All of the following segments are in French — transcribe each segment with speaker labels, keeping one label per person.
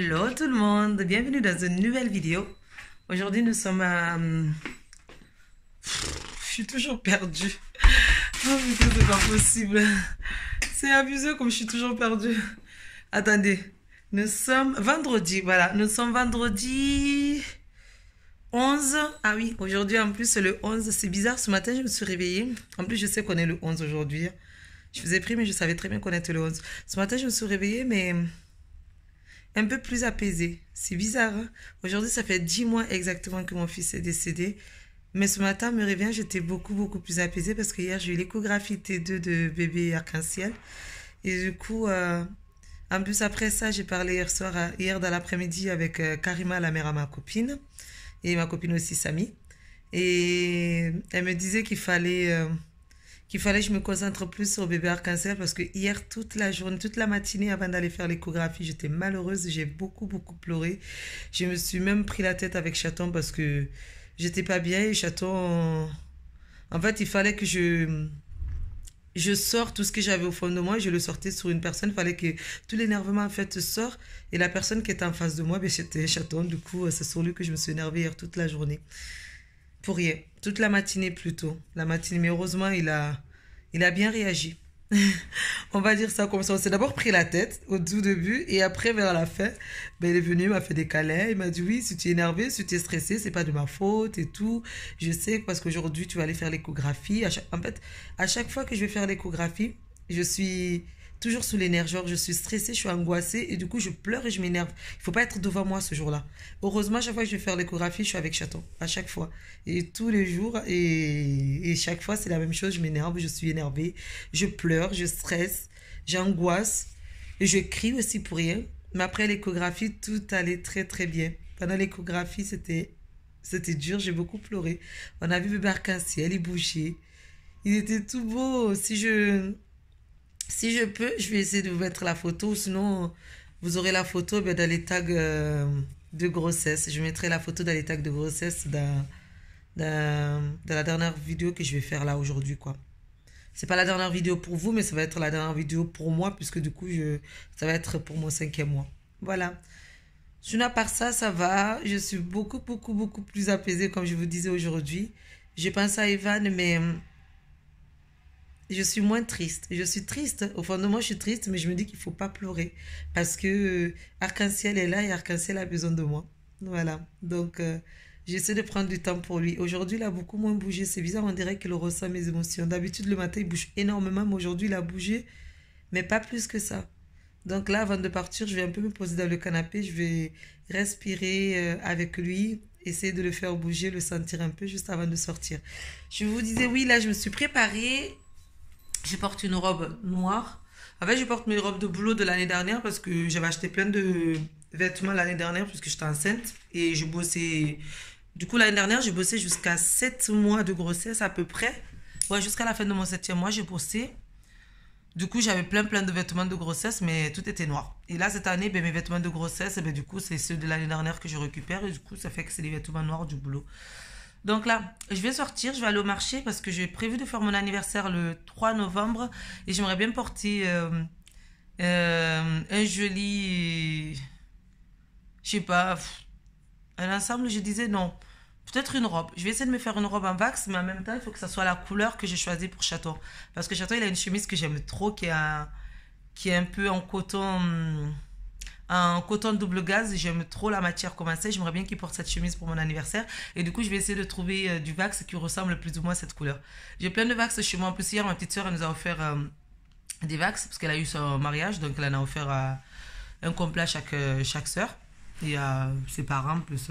Speaker 1: Hello tout le monde, bienvenue dans une nouvelle vidéo. Aujourd'hui nous sommes à... Je suis toujours perdue. Oh putain, c'est pas possible. C'est abusé comme je suis toujours perdue. Attendez, nous sommes vendredi, voilà. Nous sommes vendredi 11. Ah oui, aujourd'hui en plus c'est le 11. C'est bizarre, ce matin je me suis réveillée. En plus je sais qu'on est le 11 aujourd'hui. Je faisais pris mais je savais très bien qu'on était le 11. Ce matin je me suis réveillée mais... un peu plus apaisée. C'est bizarre, hein? Aujourd'hui, ça fait 10 mois exactement que mon fils est décédé. Mais ce matin, me réveillant, j'étais beaucoup plus apaisée parce que hier, j'ai eu l'échographie T2 de bébé arc-en-ciel. Et du coup, en plus, après ça, j'ai parlé hier dans l'après-midi avec Karima, la mère à ma copine. Et ma copine aussi, Samy. Et elle me disait qu'il fallait que je me concentre plus sur bébé arc-en-ciel parce que hier, toute la journée, toute la matinée avant d'aller faire l'échographie, j'étais malheureuse, j'ai beaucoup pleuré. Je me suis même pris la tête avec Chaton parce que j'étais pas bien et Chaton... En fait, il fallait que je sorte tout ce que j'avais au fond de moi et je le sortais sur une personne. Il fallait que tout l'énervement en fait sorte et la personne qui était en face de moi, ben, c'était Chaton. Du coup, c'est sur lui que je me suis énervée hier toute la journée. Pour rien. Toute la matinée plutôt. La matinée. Mais heureusement, il a bien réagi. On va dire ça comme ça. On s'est d'abord pris la tête au tout début et après, vers la fin, ben, il est venu, il m'a fait des câlins. Il m'a dit oui, si tu es énervé, si tu es stressé, c'est pas de ma faute et tout. Je sais parce qu'aujourd'hui, tu vas aller faire l'échographie. En fait, à chaque fois que je vais faire l'échographie, je suis toujours sous les nerfs. Genre, je suis stressée, je suis angoissée et du coup, je pleure et je m'énerve. Il faut pas être devant moi ce jour-là. Heureusement, à chaque fois que je vais faire l'échographie, je suis avec Chaton. À chaque fois. Et tous les jours. Et chaque fois, c'est la même chose. Je m'énerve, je suis énervée. Je pleure, je stresse, j'angoisse. Et je crie aussi pour rien. Mais après l'échographie, tout allait très bien. Pendant l'échographie, c'était dur. J'ai beaucoup pleuré. On a vu bébé arc-en-ciel, il bougeait. Il était tout beau. Si je peux, je vais essayer de vous mettre la photo. Sinon, vous aurez la photo ben, dans les tags de grossesse. Je mettrai la photo dans les tags de grossesse dans la dernière vidéo que je vais faire là aujourd'hui, quoi. C'est pas la dernière vidéo pour vous, mais ça va être la dernière vidéo pour moi, puisque du coup, ça va être pour mon 5e mois. Voilà. Sinon, à part ça, ça va. Je suis beaucoup plus apaisée, comme je vous disais aujourd'hui. Je pense à Evan, mais... je suis moins triste. Je suis triste. Au fond de moi, je suis triste, mais je me dis qu'il ne faut pas pleurer. Parce que Arc-en-ciel est là et Arc-en-ciel a besoin de moi. Voilà. Donc, j'essaie de prendre du temps pour lui. Aujourd'hui, il a beaucoup moins bougé. C'est bizarre, on dirait qu'il ressent mes émotions. D'habitude, le matin, il bouge énormément, mais aujourd'hui, il a bougé, mais pas plus que ça. Donc là, avant de partir, je vais un peu me poser dans le canapé. Je vais respirer avec lui, essayer de le faire bouger, le sentir un peu juste avant de sortir. Je vous disais, oui, là, je me suis préparée. Je porte une robe noire. En fait, je porte mes robes de boulot de l'année dernière parce que j'avais acheté plein de vêtements l'année dernière puisque j'étais enceinte. Et je bossais... Du coup, l'année dernière, j'ai bossé jusqu'à 7 mois de grossesse à peu près. Ouais, jusqu'à la fin de mon 7e mois, j'ai bossé. Du coup, j'avais plein de vêtements de grossesse, mais tout était noir. Et là, cette année, ben, mes vêtements de grossesse, ben, du coup, c'est ceux de l'année dernière que je récupère. Et du coup, ça fait que c'est les vêtements noirs du boulot. Donc là, je vais sortir, je vais aller au marché parce que j'ai prévu de faire mon anniversaire le 3 novembre et j'aimerais bien porter un joli, je sais pas, un ensemble, je disais non, peut-être une robe. Je vais essayer de me faire une robe en wax, mais en même temps, il faut que ça soit la couleur que j'ai choisie pour Chaton. Parce que Chaton, il a une chemise que j'aime trop, qui est un peu en coton double gaz. J'aime trop la matière comme c'est. J'aimerais bien qu'il porte cette chemise pour mon anniversaire. Et du coup, je vais essayer de trouver du wax qui ressemble plus ou moins à cette couleur. J'ai plein de wax chez moi. En plus, hier, ma petite soeur, elle nous a offert des wax parce qu'elle a eu son mariage. Donc, elle en a offert un complet à chaque soeur. Et à ses parents, plus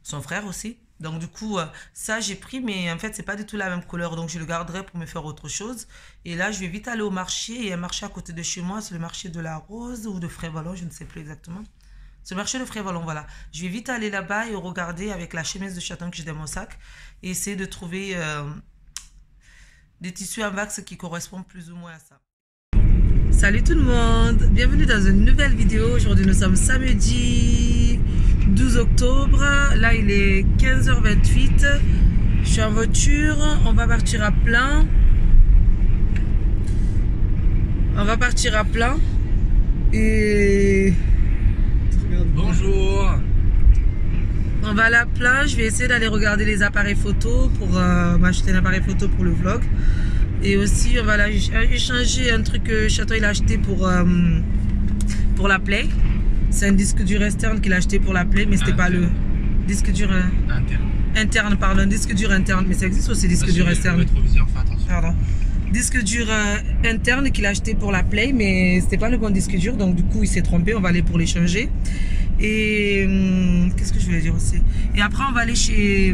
Speaker 1: son frère aussi. Donc, du coup, ça, j'ai pris. Mais en fait, c'est pas du tout la même couleur. Donc, je le garderai pour me faire autre chose. Et là, je vais vite aller au marché. Il y a un marché à côté de chez moi. C'est le marché de la Rose ou de Frévalon. Je ne sais plus exactement. C'est le marché de Frévalon, voilà. Je vais vite aller là-bas et regarder avec la chemise de Chaton que j'ai dans mon sac. Et essayer de trouver des tissus en wax qui correspondent plus ou moins à ça. Salut tout le monde. Bienvenue dans une nouvelle vidéo. Aujourd'hui, nous sommes samedi 12 octobre. Là, il est 15h28. Je suis en voiture. On va partir à plein. Et
Speaker 2: bonjour.
Speaker 1: On va à la plage, je vais essayer d'aller regarder les appareils photo pour m'acheter un appareil photo pour le vlog. Et aussi on va là, échanger un truc que Chaton il a acheté pour la Play. C'est un disque dur externe qu'il a acheté pour la Play, mais c'était pas le disque dur interne, pardon, disque dur interne, mais ça existe aussi disque dur externe. Pardon. Disque dur interne qu'il a acheté pour la Play, mais c'était pas le bon disque dur, donc du coup il s'est trompé, on va aller pour l'échanger. Et qu'est-ce que je voulais dire aussi? Et après on va aller chez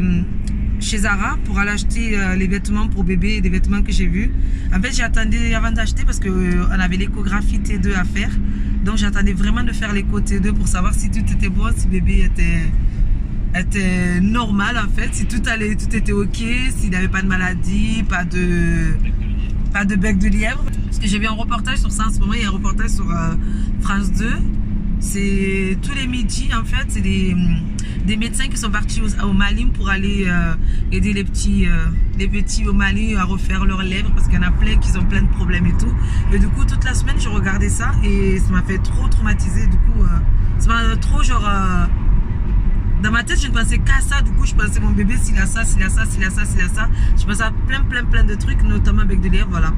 Speaker 1: Zara pour aller acheter les vêtements pour bébé et des vêtements que j'ai vus. En fait j'attendais avant d'acheter parce que on avait l'échographie T2 à faire, donc j'attendais vraiment de faire l'écho T2 pour savoir si tout était bon, si bébé était normal en fait, si tout était ok, s'il n'avait pas de maladie, pas de bec de lièvre. Parce que j'ai vu un reportage sur ça en ce moment, il y a un reportage sur France 2. C'est tous les midis en fait, c'est des médecins qui sont partis au Mali pour aller aider les petits au Mali à refaire leurs lèvres parce qu'il y en a plein qui ont plein de problèmes et tout. Et du coup toute la semaine je regardais ça et ça m'a fait trop traumatiser. Du coup ça m'a trop genre dans ma tête je ne pensais qu'à ça. Du coup je pensais mon bébé s'il a ça, s'il a ça, s'il a ça, s'il a ça. Je pensais à plein de trucs, notamment avec de lèvres, voilà.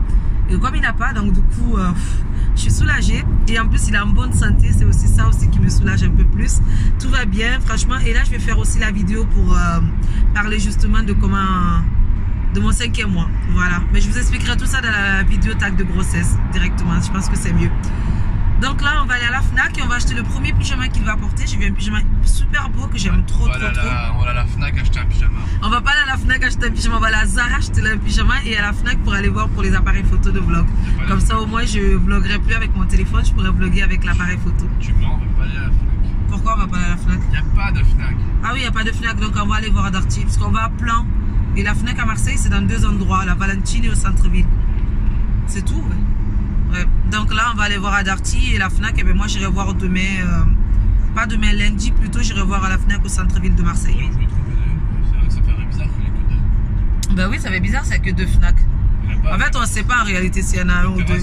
Speaker 1: Et comme il n'a pas, donc du coup je suis soulagée. Et en plus il est en bonne santé, c'est aussi ça aussi qui me soulage un peu plus. Tout va bien franchement. Et là je vais faire aussi la vidéo pour parler justement de mon 5e mois. Voilà, mais je vous expliquerai tout ça dans la vidéo tag de grossesse directement, je pense que c'est mieux. Donc là on va aller à la Fnac et on va acheter le premier pyjama qu'il va porter. J'ai vu un pyjama super beau que j'aime trop. On va
Speaker 2: à la Fnac acheter un pyjama.
Speaker 1: On va pas aller à la Fnac acheter un pyjama, on va aller à Zara acheter un pyjama et à la Fnac pour aller voir pour les appareils photo de vlog. Comme ça au moins je vloggerai plus avec mon téléphone, je pourrais vlogger avec l'appareil photo.
Speaker 2: Tu mens, on va pas aller à la Fnac.
Speaker 1: Pourquoi on va pas aller à la Fnac?
Speaker 2: Il n'y a pas de Fnac.
Speaker 1: Ah oui, il n'y a pas de Fnac, donc on va aller voir à Darty parce qu'on va à Plan. Et la Fnac à Marseille c'est dans 2 endroits, la Valentine et au centre-ville. C'est tout, ouais. Ouais. Donc là on va aller voir à Darty et la Fnac, et bien moi j'irai voir demain, pas demain, lundi plutôt, j'irai voir à la Fnac au centre-ville de Marseille.
Speaker 2: Ouais, je me trompe, c'est vrai que ça ferait bizarre qu'il n'y ait que 2.
Speaker 1: Ben oui, ça fait bizarre, c'est que 2 Fnac. En fait on ne sait pas en réalité s'il y en a un ou 2.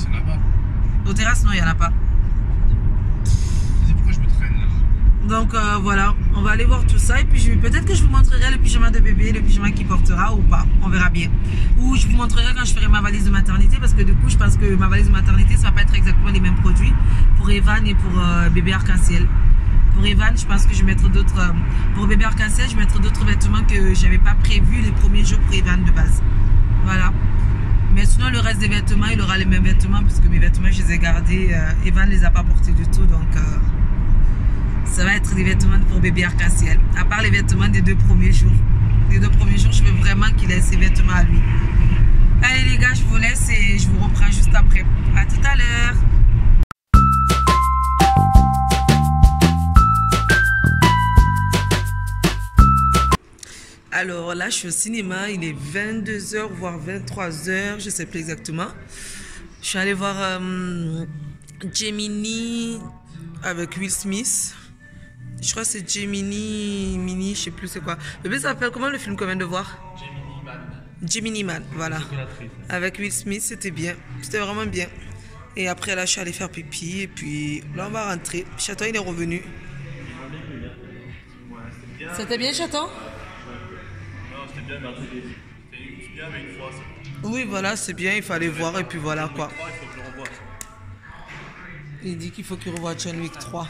Speaker 1: Aux terrasses non, il n'y en a pas.
Speaker 2: C'est pourquoi je me traîne là.
Speaker 1: Donc voilà, on va aller voir tout ça et puis peut-être que je vous montrerai le pyjama de bébé, le pyjama qu'il portera ou pas, on verra bien. Ou je vous montrerai quand je ferai ma valise de maternité parce que du coup je pense que ma valise de maternité ça va pas être exactement les mêmes produits pour Evan et pour bébé arc-en-ciel. Pour Evan je pense que je vais mettre d'autres, pour bébé arc-en-ciel je vais mettre d'autres vêtements que j'avais pas prévu les premiers jours pour Evan de base. Voilà. Mais sinon le reste des vêtements il aura les mêmes vêtements parce que mes vêtements je les ai gardés, Evan les a pas portés du tout donc... ça va être des vêtements pour bébé arc-en-ciel. À part les vêtements des 2 premiers jours. Les 2 premiers jours, je veux vraiment qu'il ait ses vêtements à lui. Allez les gars, je vous laisse et je vous reprends juste après. À tout à l'heure. Alors là, je suis au cinéma. Il est 22h, voire 23h. Je ne sais plus exactement. Je suis allée voir Gemini avec Will Smith. Je crois que c'est Gemini Mini, je sais plus c'est quoi. Le bébé s'appelle comment le film qu'on vient de voir?
Speaker 2: Gemini Man.
Speaker 1: Gemini Man, voilà. Avec Will Smith, c'était bien. C'était vraiment bien. Et après là, je suis allée faire pipi. Et puis là, on va rentrer. Chaton, il est revenu. C'était bien, Chaton?
Speaker 2: Non, c'était bien, mais c'était bien, mais une fois.
Speaker 1: Oui, voilà, c'est bien. Il fallait voir. Et puis voilà quoi. Il dit qu'il faut qu'il revoie John Wick 3.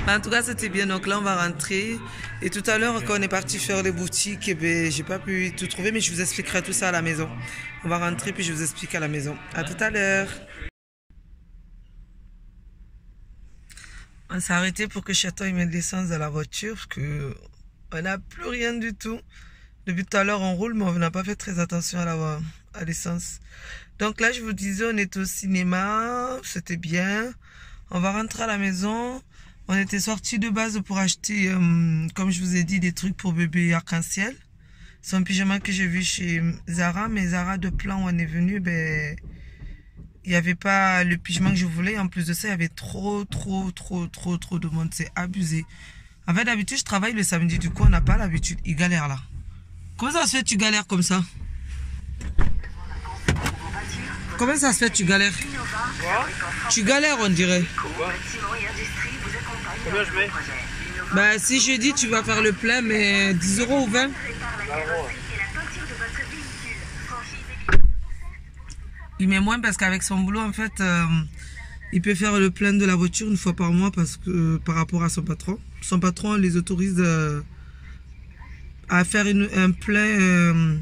Speaker 1: En tout cas, c'était bien. Donc là, on va rentrer. Et tout à l'heure, quand on est parti faire les boutiques, eh ben, j'ai pas pu tout trouver, mais je vous expliquerai tout ça à la maison. On va rentrer, puis je vous explique à la maison. À tout à l'heure. On s'est arrêté pour que Chaton mette l'essence dans la voiture, parce que on n'a plus rien du tout. Depuis tout à l'heure, on roule, mais on n'a pas fait très attention à l'essence. Donc là, je vous disais, on est au cinéma. C'était bien. On va rentrer à la maison. On était sortis de base pour acheter, comme je vous ai dit, des trucs pour bébé arc-en-ciel. C'est un pyjama que j'ai vu chez Zara, mais Zara de Plan où on est venu, ben, il n'y avait pas le pyjama que je voulais. En plus de ça, il y avait trop de monde. C'est abusé. En fait, d'habitude, je travaille le samedi. Du coup, on n'a pas l'habitude. Il galère là. Comment ça se fait que tu galères comme ça? Comment ça se fait que tu galères?
Speaker 2: Quoi?
Speaker 1: Tu galères, on dirait.
Speaker 2: Combien je mets?
Speaker 1: Bah, si je dis tu vas faire le plein, mais 10 euros ou 20? Il met moins parce qu'avec son boulot, en fait, il peut faire le plein de la voiture une fois par mois parce que par rapport à son patron. Son patron les autorise à faire un plein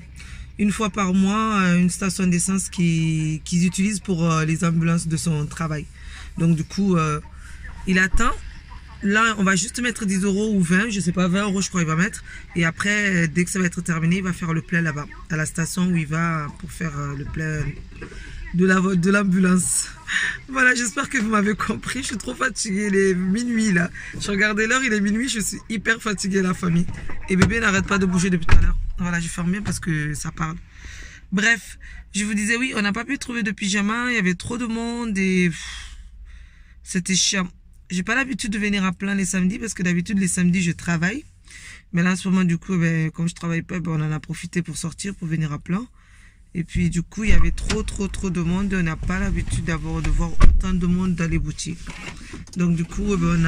Speaker 1: une fois par mois à une station d'essence qu'ils utilisent pour les ambulances de son travail. Donc du coup, il attend. Là, on va juste mettre 10 euros ou 20, je sais pas, 20 euros je crois il va mettre. Et après, dès que ça va être terminé, il va faire le plein là-bas, à la station où il va pour faire le plein de l'ambulance. Voilà, j'espère que vous m'avez compris. Je suis trop fatiguée, il est minuit là. Je regardais l'heure, il est minuit, je suis hyper fatiguée la famille. Et bébé n'arrête pas de bouger depuis tout à l'heure. Voilà, je ferme bien parce que ça parle. Bref, je vous disais oui, on n'a pas pu trouver de pyjama, il y avait trop de monde et c'était chiant. J'ai pas l'habitude de venir à plein les samedis parce que d'habitude les samedis je travaille. Mais là en ce moment du coup, comme je travaille pas, on en a profité pour sortir, pour venir à plein. Et puis du coup il y avait trop de monde. On n'a pas l'habitude de voir autant de monde dans les boutiques. Donc du coup on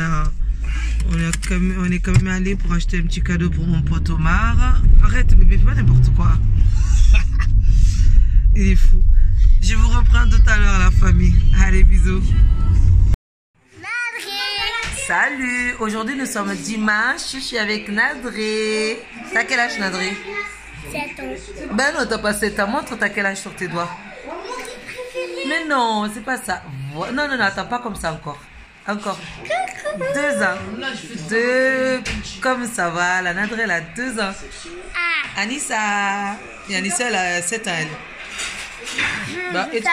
Speaker 1: est quand même allé pour acheter un petit cadeau pour mon pote Omar. Arrête bébé, fais pas n'importe quoi. Il est fou. Je vous reprends tout à l'heure la famille. Allez bisous. Salut, aujourd'hui nous sommes dimanche, je suis avec Nadré. T'as quel âge Nadré?
Speaker 3: 7 ans.
Speaker 1: Ben non, t'as pas 7 ans, montre t'as quel âge sur tes doigts. Mais non, c'est pas ça. Non, attends, pas comme ça encore. Encore. 2 ans. 2, comme ça, voilà. Nadré elle a 2 ans. Anissa. Et Anissa elle a 7 ans elle.
Speaker 3: Bah, je vais faire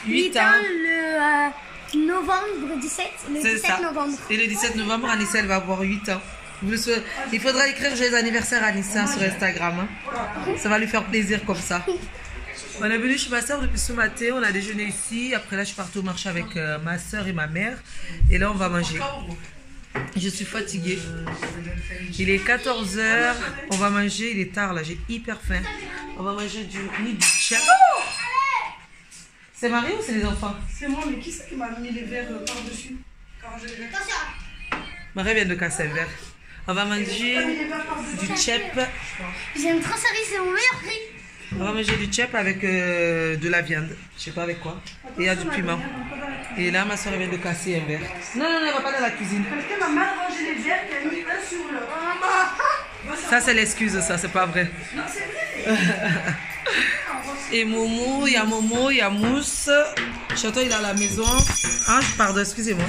Speaker 3: 8 ans le novembre 17, le 17 novembre.
Speaker 1: Et le 17 novembre, Anissa, elle va avoir 8 ans. Il faudra écrire joyeux anniversaire à Anissa sur Instagram. Hein. Ça va lui faire plaisir comme ça. On est venu chez ma soeur depuis ce matin, on a déjeuné ici. Après là, je suis partie au marché avec ma soeur et ma mère. Et là, on va manger. Je suis fatiguée. Il est 14 h, on va manger, il est tard là, j'ai hyper faim. On va manger du riz, du tchèque. C'est Marie ou c'est les enfants?
Speaker 4: C'est moi, mais qui c'est qui m'a mis les verres par-dessus?
Speaker 1: Marie vient de casser un verre. On va manger du tchèpe.
Speaker 3: J'aime trop ça, c'est mon meilleur prix.
Speaker 1: On va manger du tchèpe avec de la viande. Je sais pas avec quoi. Et il y a du piment. Et là, ma soeur vient de casser un verre. Non, elle va pas dans la cuisine.
Speaker 4: Quelqu'un m'a mal rangé les verres, qui a mis un sur l'autre.
Speaker 1: Ça, c'est l'excuse, ça, c'est pas vrai.
Speaker 4: Non, c'est vrai.
Speaker 1: Et Momo, il y a Mousse. Chateau, il est à la maison. Ah, pardon, excusez-moi.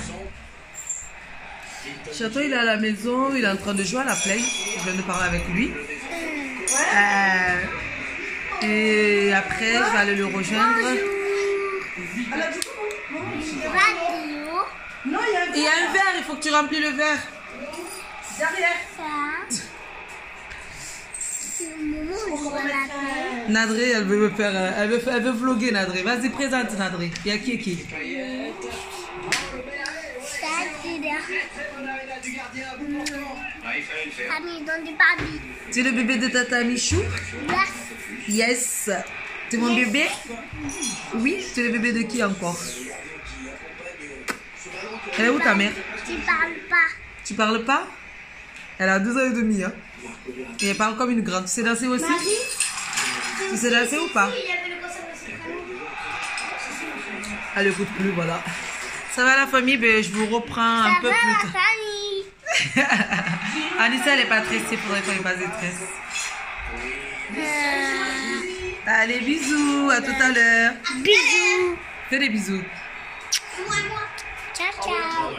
Speaker 1: Chateau, il est à la maison. Il est en train de jouer à la play. Je viens de parler avec lui. Et après, je vais aller le rejoindre.
Speaker 4: Non,
Speaker 1: il y a un verre, il faut que tu remplis le verre.
Speaker 3: Derrière.
Speaker 1: Nadré, elle veut me faire, elle veut vlogger Nadré. Vas-y, présente Nadré. Il y a qui? Tu es le bébé de Tata Michou? Yes. Tu es mon bébé? Oui. Tu es le bébé de qui encore? Elle est où ta mère?
Speaker 3: Tu parles pas.
Speaker 1: Tu parles pas? Elle a 2 ans et demi. Hein. Et elle parle comme une grande. Tu sais danser aussi? Tu sais danser ou pas? Elle écoute plus, voilà. Ça va la famille? Ben, je vous reprends un peu plus tard. Anissa, elle n'est pas triste. Il faudrait qu'on ait pas de stress. Allez, bisous. À tout à l'heure.
Speaker 3: Bisous.
Speaker 1: Fais des bisous.
Speaker 3: Ciao, ciao.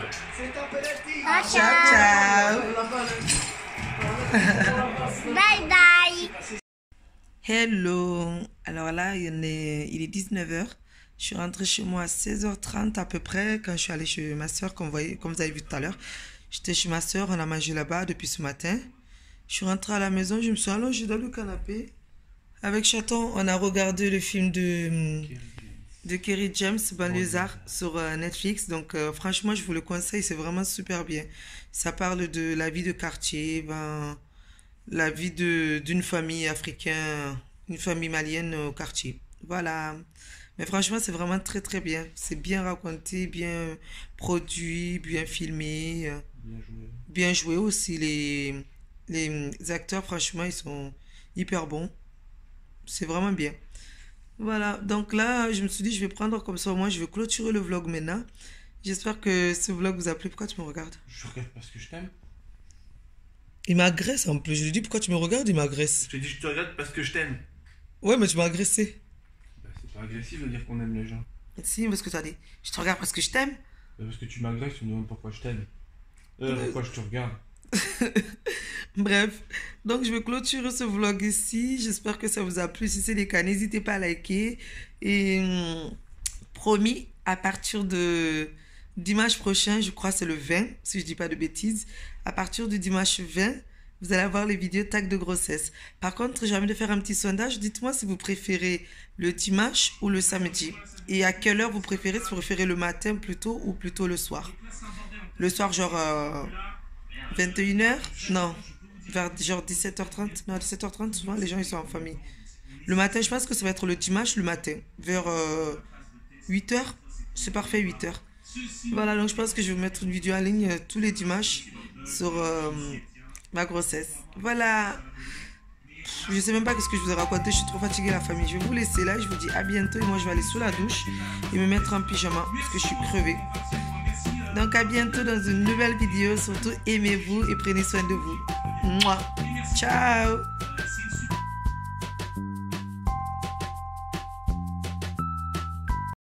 Speaker 1: Ciao.
Speaker 3: Bye bye.
Speaker 1: Hello. Alors là, il est 19 h. Je suis rentrée chez moi à 16 h 30 à peu près quand je suis allée chez ma soeur, comme vous avez vu tout à l'heure. J'étais chez ma soeur, on a mangé là-bas depuis ce matin. Je suis rentrée à la maison, je me suis allongée dans le canapé. Avec Chaton, on a regardé le film de Kerry James, Banlieusard, sur Netflix. Donc franchement, je vous le conseille, c'est vraiment super bien. Ça parle de la vie de quartier, la vie d'une famille africaine, une famille malienne au quartier. Voilà. Mais franchement, c'est vraiment très bien. C'est bien raconté, bien produit, bien filmé.
Speaker 5: Bien joué.
Speaker 1: Bien joué aussi. Les acteurs, franchement, ils sont hyper bons. C'est vraiment bien. Voilà, donc là, je me suis dit, je vais prendre comme ça, au moins, je vais clôturer le vlog maintenant. J'espère que ce vlog vous a plu. Pourquoi tu me regardes?
Speaker 5: Je regarde parce que je t'aime.
Speaker 1: Il m'agresse en plus. Je lui dis, pourquoi tu me regardes? Il m'agresse.
Speaker 5: Je te dis, je te regarde parce que je t'aime.
Speaker 1: Ouais, mais tu m'as agressé.
Speaker 5: Bah, c'est pas agressif de dire qu'on aime les gens.
Speaker 1: Si, parce que tu as dit, je te regarde parce que je t'aime.
Speaker 5: Bah, parce que tu m'agresses, tu me demandes pourquoi je t'aime. Pourquoi je te regarde.
Speaker 1: Bref, donc je vais clôturer ce vlog ici. J'espère que ça vous a plu. Si c'est le cas, n'hésitez pas à liker. Et promis, à partir de dimanche prochain, je crois que c'est le 20, si je dis pas de bêtises. À partir du dimanche 20, vous allez avoir les vidéos tag de grossesse. Par contre, j'ai envie de faire un petit sondage. Dites-moi si vous préférez le dimanche ou le samedi. Et à quelle heure vous préférez? Si vous préférez le matin plutôt ou plutôt le soir. Le soir, genre 21h? Non. Vers genre 17h30? Non, 17h30, souvent, les gens, ils sont en famille. Le matin, je pense que ça va être le dimanche, le matin. Vers 8h? C'est parfait, 8h. Voilà, donc je pense que je vais mettre une vidéo en ligne tous les dimanches sur ma grossesse. Voilà. Je sais même pas ce que je vous ai raconté, je suis trop fatiguée la famille. Je vais vous laisser là, je vous dis à bientôt et moi je vais aller sous la douche et me mettre en pyjama parce que je suis crevée. Donc à bientôt dans une nouvelle vidéo, surtout aimez-vous et prenez soin de vous. Mouah. Ciao.